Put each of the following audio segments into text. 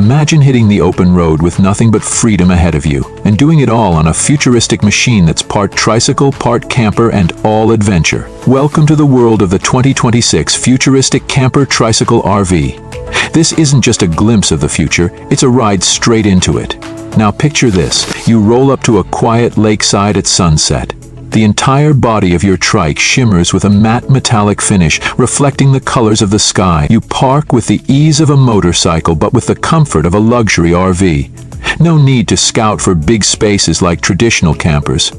Imagine hitting the open road with nothing but freedom ahead of you, and doing it all on a futuristic machine that's part tricycle, part camper, and all adventure. Welcome to the world of the 2026 Futuristic Camper Tricycle RV. This isn't just a glimpse of the future, it's a ride straight into it. Now picture this, you roll up to a quiet lakeside at sunset. The entire body of your trike shimmers with a matte metallic finish, reflecting the colors of the sky. You park with the ease of a motorcycle, but with the comfort of a luxury RV. No need to scout for big spaces like traditional campers.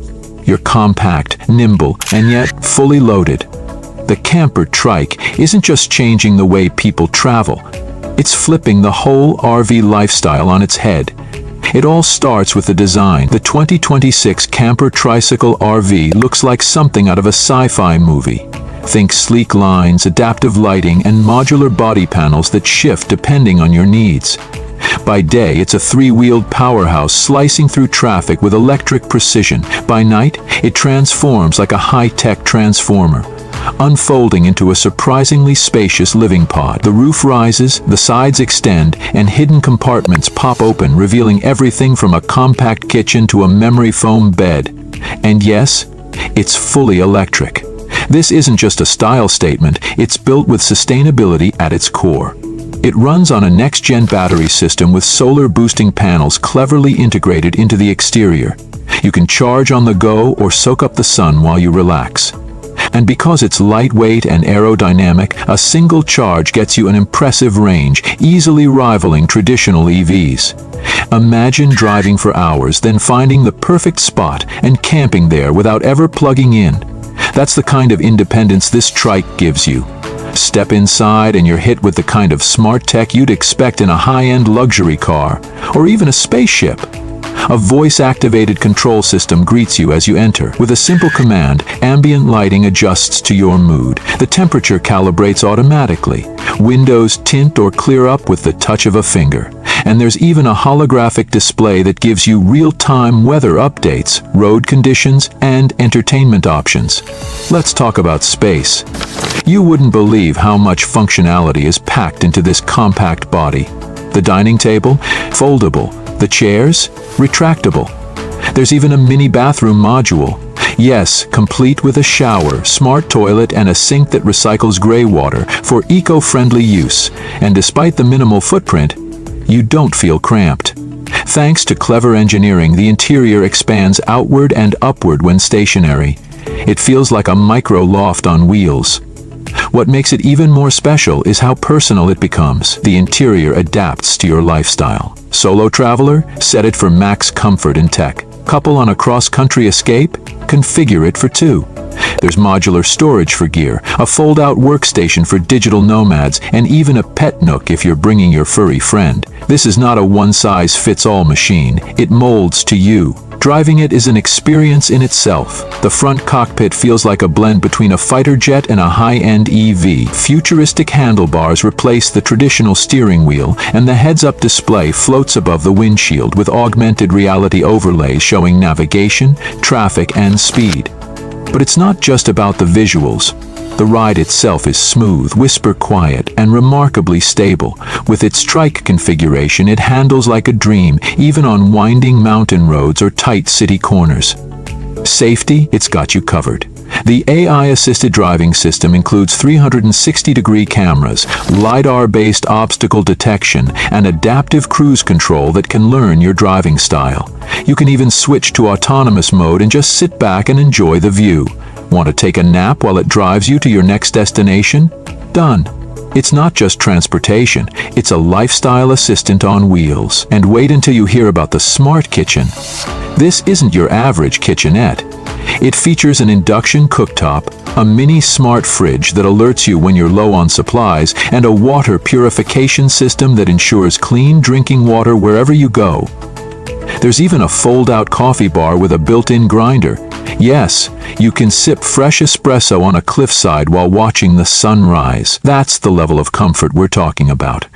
You're compact, nimble, and yet fully loaded. The camper trike isn't just changing the way people travel. It's flipping the whole RV lifestyle on its head. It all starts with the design. The 2026 Camper Tricycle RV looks like something out of a sci-fi movie. Think sleek lines, adaptive lighting, and modular body panels that shift depending on your needs. By day, it's a three-wheeled powerhouse slicing through traffic with electric precision. By night, it transforms like a high-tech transformer, unfolding into a surprisingly spacious living pod. The roof rises, the sides extend, and hidden compartments pop open, revealing everything from a compact kitchen to a memory foam bed. And yes, it's fully electric. This isn't just a style statement, it's built with sustainability at its core. It runs on a next-gen battery system with solar boosting panels cleverly integrated into the exterior. You can charge on the go or soak up the sun while you relax. And because it's lightweight and aerodynamic, a single charge gets you an impressive range, easily rivaling traditional EVs. Imagine driving for hours, then finding the perfect spot and camping there without ever plugging in. That's the kind of independence this trike gives you. Step inside and you're hit with the kind of smart tech you'd expect in a high-end luxury car, or even a spaceship. A voice-activated control system greets you as you enter. With a simple command, ambient lighting adjusts to your mood. The temperature calibrates automatically. Windows tint or clear up with the touch of a finger. And there's even a holographic display that gives you real-time weather updates, road conditions, and entertainment options. Let's talk about space. You wouldn't believe how much functionality is packed into this compact body. The dining table, foldable. The chairs, retractable. There's even a mini bathroom module. Yes, complete with a shower, smart toilet, and a sink that recycles gray water for eco-friendly use. And despite the minimal footprint, you don't feel cramped. Thanks to clever engineering, the interior expands outward and upward when stationary. It feels like a micro loft on wheels. What makes it even more special is how personal it becomes. The interior adapts to your lifestyle. Solo traveler? Set it for max comfort and tech. Couple on a cross-country escape? Configure it for two. There's modular storage for gear, a fold-out workstation for digital nomads, and even a pet nook if you're bringing your furry friend. This is not a one-size-fits-all machine. It molds to you. Driving it is an experience in itself. The front cockpit feels like a blend between a fighter jet and a high-end EV. Futuristic handlebars replace the traditional steering wheel, and the heads-up display floats above the windshield with augmented reality overlays showing navigation, traffic, and speed. But it's not just about the visuals. The ride itself is smooth, whisper quiet, and remarkably stable. With its trike configuration, it handles like a dream, even on winding mountain roads or tight city corners. Safety, it's got you covered. The AI-assisted driving system includes 360-degree cameras, LiDAR-based obstacle detection, and adaptive cruise control that can learn your driving style. You can even switch to autonomous mode and just sit back and enjoy the view. Want to take a nap while it drives you to your next destination? Done. It's not just transportation, it's a lifestyle assistant on wheels. And wait until you hear about the smart kitchen. This isn't your average kitchenette. It features an induction cooktop, a mini smart fridge that alerts you when you're low on supplies, and a water purification system that ensures clean drinking water wherever you go. There's even a fold-out coffee bar with a built-in grinder. Yes, you can sip fresh espresso on a cliffside while watching the sunrise. That's the level of comfort we're talking about.